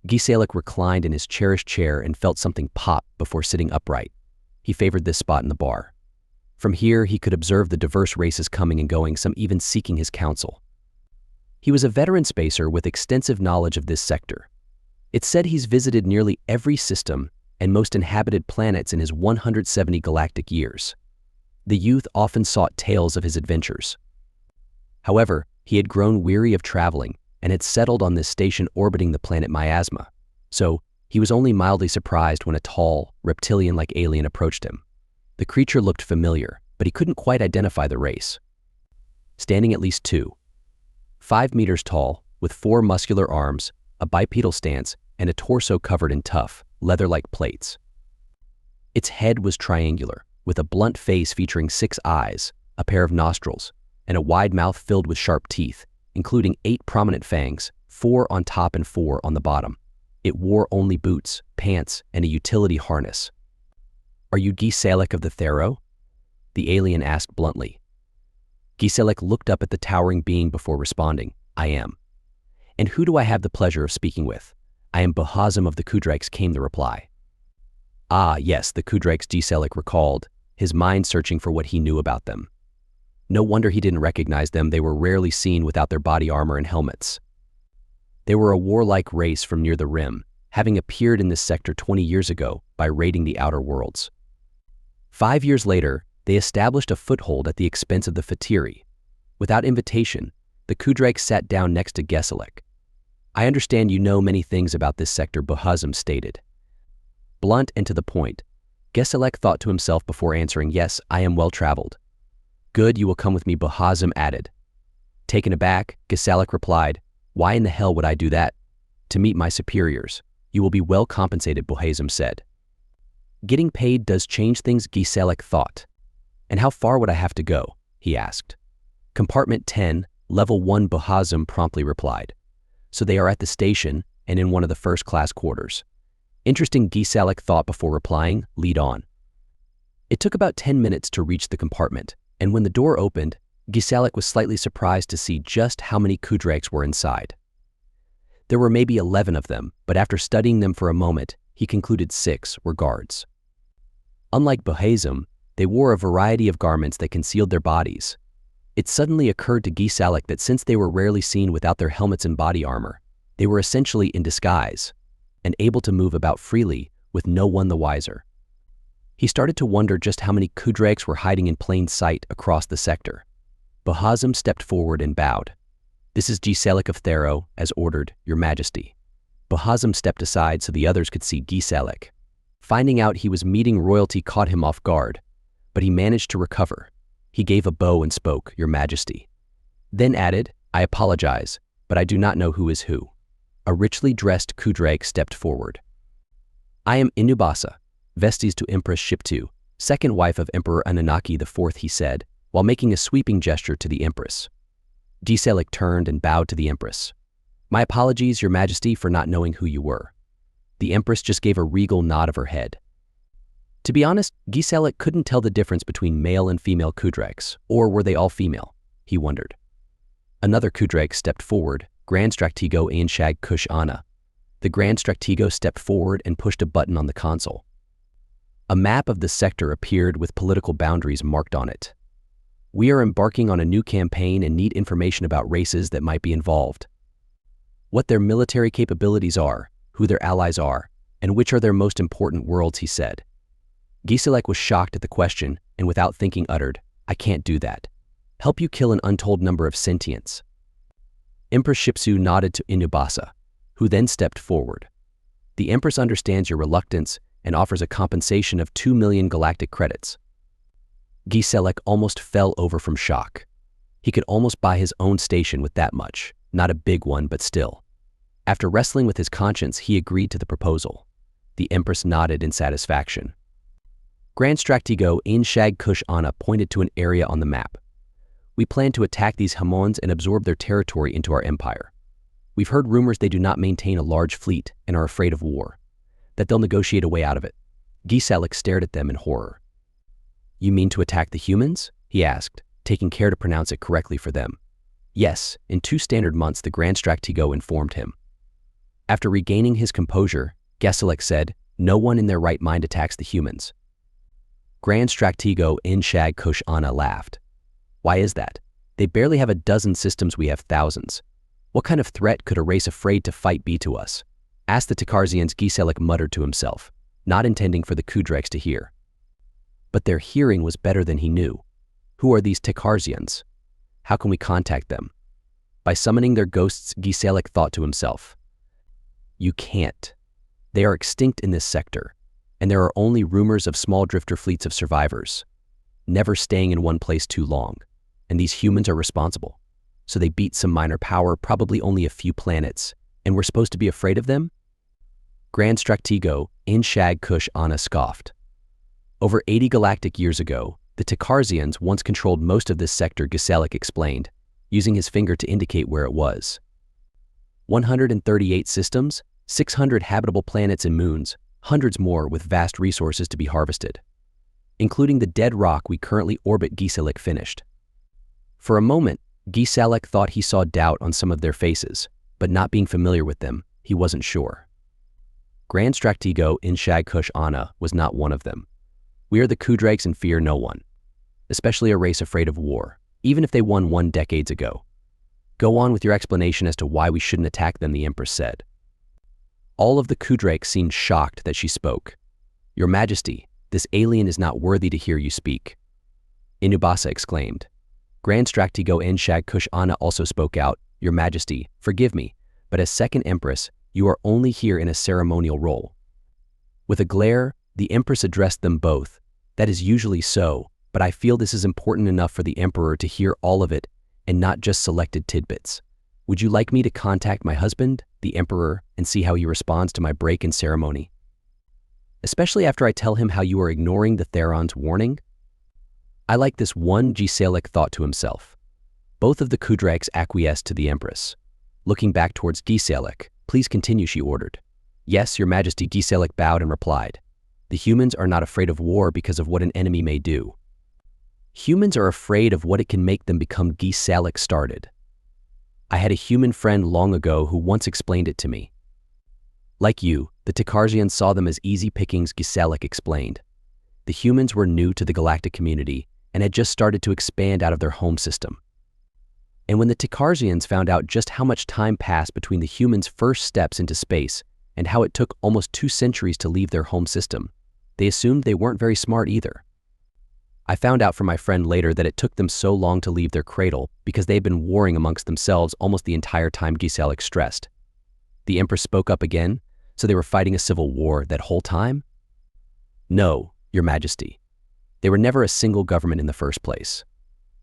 Giselek reclined in his cherished chair and felt something pop before sitting upright. He favored this spot in the bar. From here, he could observe the diverse races coming and going, some even seeking his counsel. He was a veteran spacer with extensive knowledge of this sector. It's said he's visited nearly every system and most inhabited planets in his 170 galactic years. The youth often sought tales of his adventures. However, he had grown weary of traveling and had settled on this station orbiting the planet Miasma, so he was only mildly surprised when a tall, reptilian-like alien approached him. The creature looked familiar, but he couldn't quite identify the race. Standing at least 5 meters tall, with 4 muscular arms, a bipedal stance, and a torso covered in tough, leather-like plates. Its head was triangular, with a blunt face featuring 6 eyes, a pair of nostrils, and a wide mouth filled with sharp teeth, including 8 prominent fangs, 4 on top and 4 on the bottom. It wore only boots, pants, and a utility harness. "Are you Giselek of the Thero?" the alien asked bluntly. Giselek looked up at the towering being before responding, "I am." "And who do I have the pleasure of speaking with?" "I am Bahazim of the Kudrakes," came the reply. Ah, yes, the Kudrakes, Giselek recalled, his mind searching for what he knew about them. No wonder he didn't recognize them. They were rarely seen without their body armor and helmets. They were a warlike race from near the rim, having appeared in this sector 20 years ago by raiding the outer worlds. 5 years later, they established a foothold at the expense of the Fatiri. Without invitation, the Kudrakes sat down next to Giselek. "I understand you know many things about this sector," Bahazim stated. Blunt and to the point, Giselek thought to himself before answering, "Yes, I am well-traveled." "Good, you will come with me," Bahazim added. Taken aback, Giselek replied, "Why in the hell would I do that?" "To meet my superiors. You will be well compensated," Bahazim said. Getting paid does change things, Giselek thought. "And how far would I have to go?" he asked. "Compartment 10, level 1," Bahazim promptly replied. "So they are at the station and in one of the first-class quarters." Interesting, Giselek thought before replying, "Lead on." It took about 10 minutes to reach the compartment, and when the door opened, Giselek was slightly surprised to see just how many Kudrakes were inside. There were maybe 11 of them, but after studying them for a moment, he concluded 6 were guards. Unlike Bahazim, they wore a variety of garments that concealed their bodies. It suddenly occurred to Giselek that since they were rarely seen without their helmets and body armor, they were essentially in disguise and able to move about freely with no one the wiser. He started to wonder just how many Kudrakes were hiding in plain sight across the sector. Bahazim stepped forward and bowed. "This is Giselek of Thero, as ordered, Your Majesty." Bahazim stepped aside so the others could see Giselek. Finding out he was meeting royalty caught him off guard, but he managed to recover. He gave a bow and spoke, "Your Majesty." Then added, "I apologize, but I do not know who is who." A richly dressed Kudrake stepped forward. "I am Inubasa, Vestes to Empress Shiptu, second wife of Emperor Anunnaki IV," he said, while making a sweeping gesture to the Empress. Giselek turned and bowed to the Empress. "My apologies, Your Majesty, for not knowing who you were." The Empress just gave a regal nod of her head. To be honest, Giselek couldn't tell the difference between male and female Kudrakes, or were they all female? He wondered. Another Kudrake stepped forward, Grand Stratego Ainshag Kush Ana. The Grand Stratego stepped forward and pushed a button on the console. A map of the sector appeared with political boundaries marked on it. "We are embarking on a new campaign and need information about races that might be involved. What their military capabilities are, who their allies are, and which are their most important worlds," he said. Giselek was shocked at the question and without thinking uttered, "I can't do that. Help you kill an untold number of sentients." Empress Shipsu nodded to Inubasa, who then stepped forward. "The Empress understands your reluctance and offers a compensation of 2 million galactic credits." Giselek almost fell over from shock. He could almost buy his own station with that much, not a big one, but still. After wrestling with his conscience, he agreed to the proposal. The Empress nodded in satisfaction. Grand Stratego Ainshag Kush Ana pointed to an area on the map. "We plan to attack these Hamons and absorb their territory into our empire. We've heard rumors they do not maintain a large fleet and are afraid of war, that they'll negotiate a way out of it." Giselek stared at them in horror. "You mean to attack the humans?" he asked, taking care to pronounce it correctly for them. "Yes, in 2 standard months," the Grand Stratego informed him. After regaining his composure, Geselek said, "No one in their right mind attacks the humans." Grand Stratego in Shag Kush Ana laughed. "Why is that? They barely have a dozen systems, we have thousands. What kind of threat could a race afraid to fight be to us?" asked the Takarzians. Geselek muttered to himself, not intending for the Kudreks to hear. But their hearing was better than he knew. Who are these Takarzians? How can we contact them? By summoning their ghosts, Geselek thought to himself. You can't. They are extinct in this sector, and there are only rumors of small drifter fleets of survivors, never staying in one place too long, and these humans are responsible. So they beat some minor power, probably only a few planets, and we're supposed to be afraid of them? Grand Stratego in Shag Kush Ana scoffed. Over 80 galactic years ago, the Takarzians once controlled most of this sector, Geselek explained, using his finger to indicate where it was. 138 systems, 600 habitable planets and moons, hundreds more with vast resources to be harvested. Including the dead rock we currently orbit, Geselek finished. For a moment, Geselek thought he saw doubt on some of their faces, but not being familiar with them, he wasn't sure. Grand Stratego in Shag Kush Ana was not one of them. We are the Kudrakes and fear no one, especially a race afraid of war, even if they won 1 decade ago. Go on with your explanation as to why we shouldn't attack them, the Empress said. All of the Kudrakes seemed shocked that she spoke. Your Majesty, this alien is not worthy to hear you speak, Inubasa exclaimed. Grand Stratego in Shag Kush Ana also spoke out. Your Majesty, forgive me, but as second Empress, you are only here in a ceremonial role. With a glare, the Empress addressed them both. That is usually so, but I feel this is important enough for the Emperor to hear all of it and not just selected tidbits. Would you like me to contact my husband, the Emperor, and see how he responds to my break in ceremony? Especially after I tell him how you are ignoring the Theron's warning? I like this one, Geselek thought to himself. Both of the Kudraks acquiesced to the Empress. Looking back towards Geselek, please continue, she ordered. Yes, Your Majesty, Geselek bowed and replied. The humans are not afraid of war because of what an enemy may do. Humans are afraid of what it can make them become, Geselek started. I had a human friend long ago who once explained it to me. Like you, the Takarzians saw them as easy pickings, Geselek explained. The humans were new to the galactic community and had just started to expand out of their home system. And when the Takarzians found out just how much time passed between the humans' first steps into space and how it took almost 2 centuries to leave their home system, they assumed they weren't very smart either. I found out from my friend later that it took them so long to leave their cradle because they had been warring amongst themselves almost the entire time, Geselek stressed. The Empress spoke up again, so they were fighting a civil war that whole time? No, Your Majesty. They were never a single government in the first place.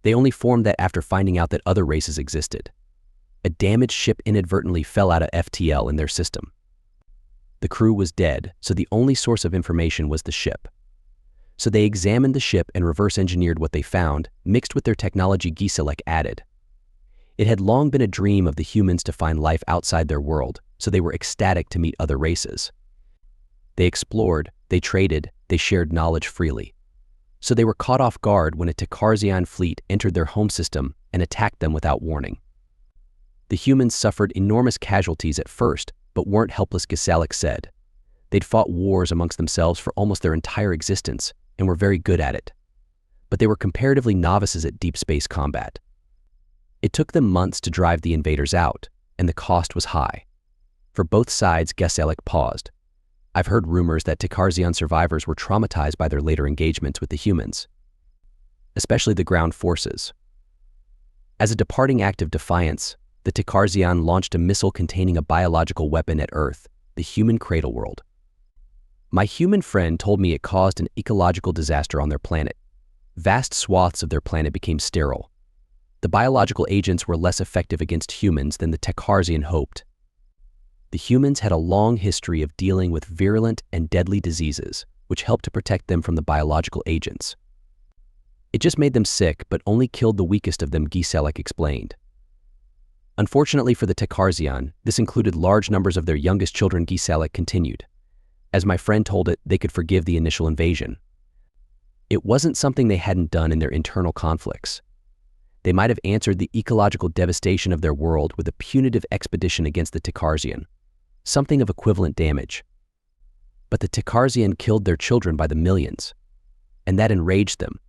They only formed that after finding out that other races existed. A damaged ship inadvertently fell out of FTL in their system. The crew was dead, so the only source of information was the ship. So they examined the ship and reverse-engineered what they found, mixed with their technology, Geselek added. It had long been a dream of the humans to find life outside their world, so they were ecstatic to meet other races. They explored, they traded, they shared knowledge freely. So they were caught off guard when a Takarzian fleet entered their home system and attacked them without warning. The humans suffered enormous casualties at first, but weren't helpless, Geselek said. They'd fought wars amongst themselves for almost their entire existence and were very good at it. But they were comparatively novices at deep space combat. It took them months to drive the invaders out, and the cost was high. For both sides, Geselek paused. I've heard rumors that Takarzian survivors were traumatized by their later engagements with the humans, especially the ground forces. As a departing act of defiance, the Takarzian launched a missile containing a biological weapon at Earth, the human cradle world. My human friend told me it caused an ecological disaster on their planet. Vast swaths of their planet became sterile. The biological agents were less effective against humans than the Takarzian hoped. The humans had a long history of dealing with virulent and deadly diseases, which helped to protect them from the biological agents. It just made them sick, but only killed the weakest of them, Geselek explained. Unfortunately for the Takarzian, this included large numbers of their youngest children, Geselek continued. As my friend told it, they could forgive the initial invasion. It wasn't something they hadn't done in their internal conflicts. They might have answered the ecological devastation of their world with a punitive expedition against the Takarzian. something of equivalent damage. But the Tikarzian killed their children by the millions, and that enraged them.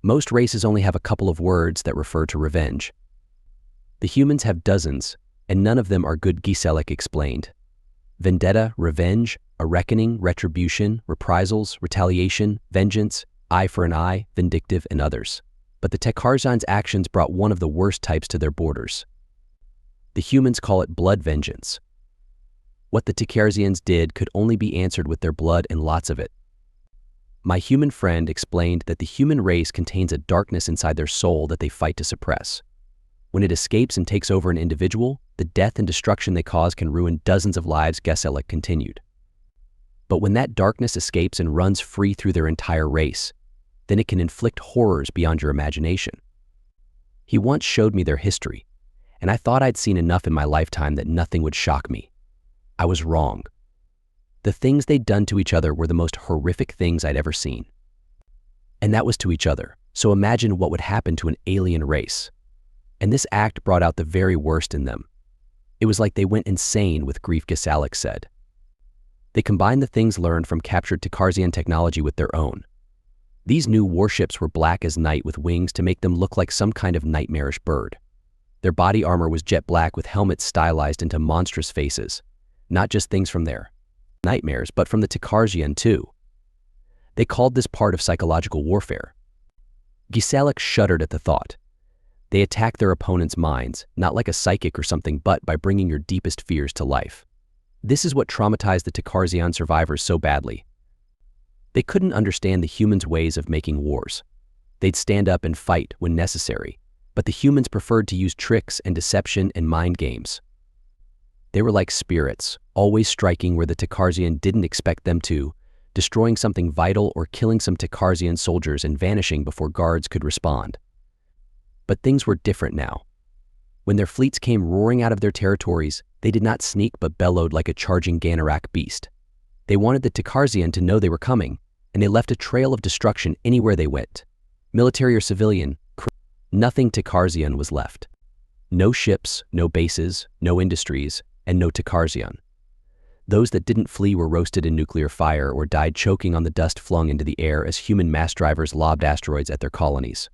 Most races only have a couple of words that refer to revenge. The humans have dozens, and none of them are good, Giselek explained. Vendetta, revenge, a reckoning, retribution, reprisals, retaliation, vengeance, eye for an eye, vindictive, and others. But the Tikarzian's actions brought one of the worst types to their borders. The humans call it blood vengeance. What the Tikarzians did could only be answered with their blood and lots of it. My human friend explained that the human race contains a darkness inside their soul that they fight to suppress. When it escapes and takes over an individual, the death and destruction they cause can ruin dozens of lives, Giselek continued. But when that darkness escapes and runs free through their entire race, then it can inflict horrors beyond your imagination. He once showed me their history, and I thought I'd seen enough in my lifetime that nothing would shock me. I was wrong. The things they'd done to each other were the most horrific things I'd ever seen. And that was to each other, so imagine what would happen to an alien race. And this act brought out the very worst in them. It was like they went insane with grief, Giselek said. They combined the things learned from captured Tikarzian technology with their own. These new warships were black as night with wings to make them look like some kind of nightmarish bird. Their body armor was jet black with helmets stylized into monstrous faces, not just things from their nightmares, but from the Tikarzian too. They called this part of psychological warfare. Giselek shuddered at the thought. They attack their opponent's minds, not like a psychic or something, but by bringing your deepest fears to life. This is what traumatized the Tikarzian survivors so badly. They couldn't understand the humans' ways of making wars. They'd stand up and fight when necessary, but the humans preferred to use tricks and deception and mind games. They were like spirits, always striking where the Tikarzian didn't expect them to, destroying something vital or killing some Tikarzian soldiers and vanishing before guards could respond. But things were different now. When their fleets came roaring out of their territories, they did not sneak but bellowed like a charging Ganarak beast. They wanted the Tikarzian to know they were coming, and they left a trail of destruction anywhere they went. Military or civilian, nothing Tikarzian was left. No ships, no bases, no industries, and no Tikarzian. Those that didn't flee were roasted in nuclear fire or died choking on the dust flung into the air as human mass drivers lobbed asteroids at their colonies.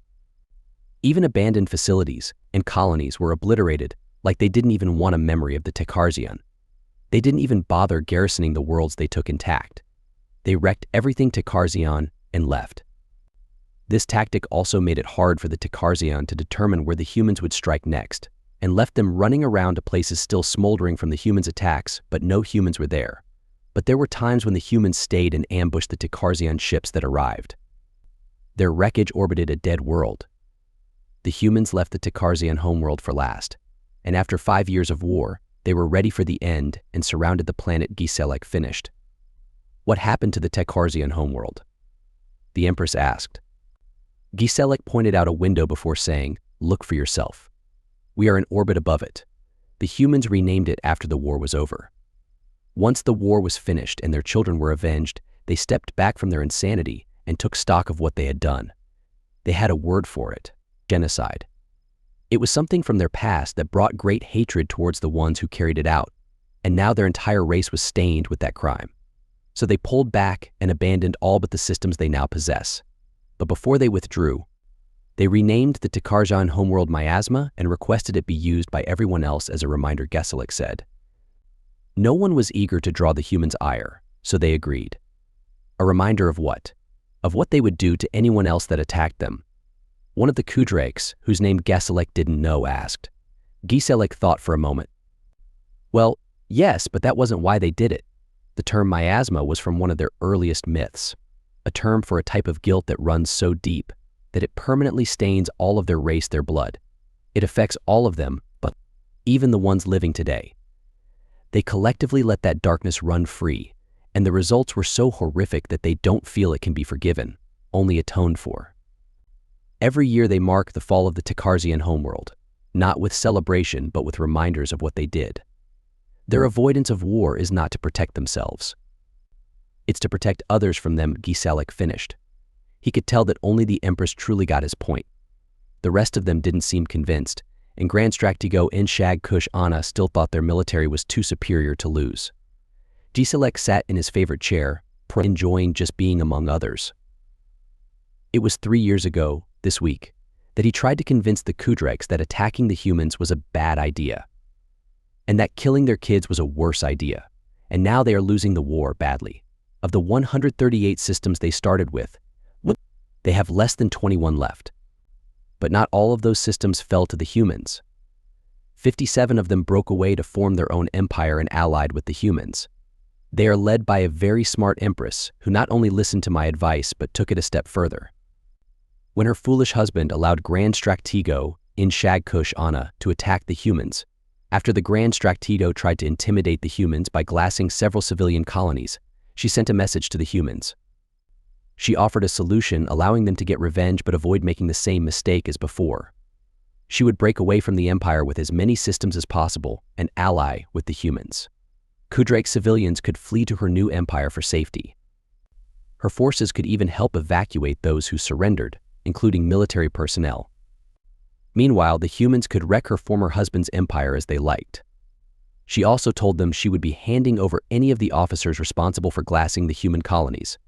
Even abandoned facilities and colonies were obliterated like they didn't even want a memory of the Tikarzian. They didn't even bother garrisoning the worlds they took intact. They wrecked everything Tikarzian and left. This tactic also made it hard for the Tikarzian to determine where the humans would strike next, and left them running around to places still smoldering from the humans' attacks, but no humans were there. But there were times when the humans stayed and ambushed the Tikarzian ships that arrived. Their wreckage orbited a dead world. The humans left the Tikarzian homeworld for last, and after 5 years of war, they were ready for the end and surrounded the planet, Giselek finished. What happened to the Tikarzian homeworld? The Empress asked. Giselek pointed out a window before saying, "Look for yourself. We are in orbit above it." The humans renamed it after the war was over. Once the war was finished and their children were avenged, they stepped back from their insanity and took stock of what they had done. They had a word for it: genocide. It was something from their past that brought great hatred towards the ones who carried it out, and now their entire race was stained with that crime. So they pulled back and abandoned all but the systems they now possess. But before they withdrew, they renamed the Tikarzian homeworld Miasma and requested it be used by everyone else as a reminder, Giselek said. No one was eager to draw the humans' ire, so they agreed. A reminder of what? Of what they would do to anyone else that attacked them. One of the Kudrakes, whose name Giselek didn't know, asked. Giselek thought for a moment. Well, yes, but that wasn't why they did it. The term miasma was from one of their earliest myths, a term for a type of guilt that runs so deep that it permanently stains all of their race, their blood. It affects all of them, but even the ones living today. They collectively let that darkness run free, and the results were so horrific that they don't feel it can be forgiven, only atoned for. Every year they mark the fall of the Tikarzian homeworld, not with celebration but with reminders of what they did. Their avoidance of war is not to protect themselves. It's to protect others from them, Giselek finished. He could tell that only the Empress truly got his point. The rest of them didn't seem convinced, and Grand Stratego and Shag Kush Anna still thought their military was too superior to lose. Giselek sat in his favorite chair, enjoying just being among others. It was 3 years ago, this week, that he tried to convince the Kudreks that attacking the humans was a bad idea, and that killing their kids was a worse idea, and now they are losing the war badly. Of the 138 systems they started with, they have less than 21 left. But not all of those systems fell to the humans. 57 of them broke away to form their own empire and allied with the humans. They are led by a very smart empress who not only listened to my advice but took it a step further. When her foolish husband allowed Grand Stratego in Shagkush Anna to attack the humans, after the Grand Stratego tried to intimidate the humans by glassing several civilian colonies, she sent a message to the humans. She offered a solution allowing them to get revenge but avoid making the same mistake as before. She would break away from the empire with as many systems as possible and ally with the humans. Kudrek civilians could flee to her new empire for safety. Her forces could even help evacuate those who surrendered, including military personnel. Meanwhile, the humans could wreck her former husband's empire as they liked. She also told them she would be handing over any of the officers responsible for glassing the human colonies,